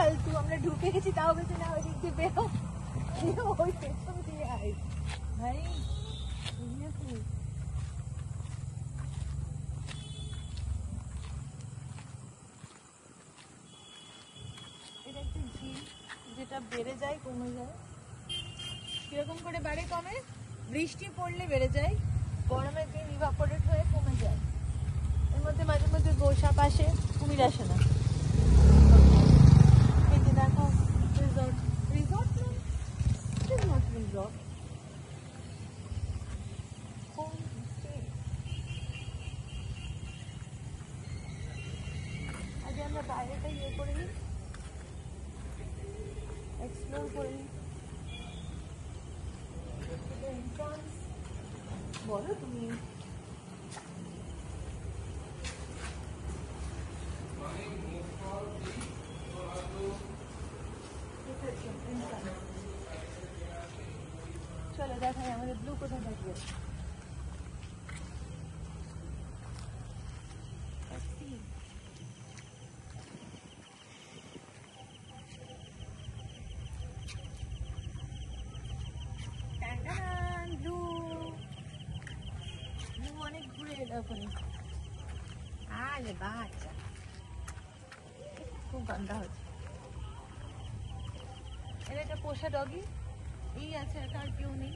ফালতু, আমরা ঢুকে গেছি তাও গেছি না ওই দিক দিয়ে বেরো, ওই পেছন দিয়ে আয় ভাই। এটা একটা ঝিল যেটা বেড়ে যায় কমে যায়। কিরকম করে বাড়ে কমে? বৃষ্টি পড়লে বেড়ে যায়, গরমের দিন ইভাপোরেট হয়ে কমে যায়। এর মধ্যে মাঝে মধ্যে গোসাপ আসে, কুমির আসে না। এই যে দেখো রিসর্ট, রিসর্ট না, ইট ইজ নট রিসর্ট, আগে আমরা বাইরেটা ইয়ে করে নিই, এক্সপ্লোর করে নিই। বলো তুমি। চলো দেখাই আমাদের ব্লু কোথায় থাকবে। অনেক ঘুরে এলো ওখানে। আরে বাচ্চা খুব গন্ধা হচ্ছে। এর একটা পোষা ডগি এই আছে, আর কেউ নেই।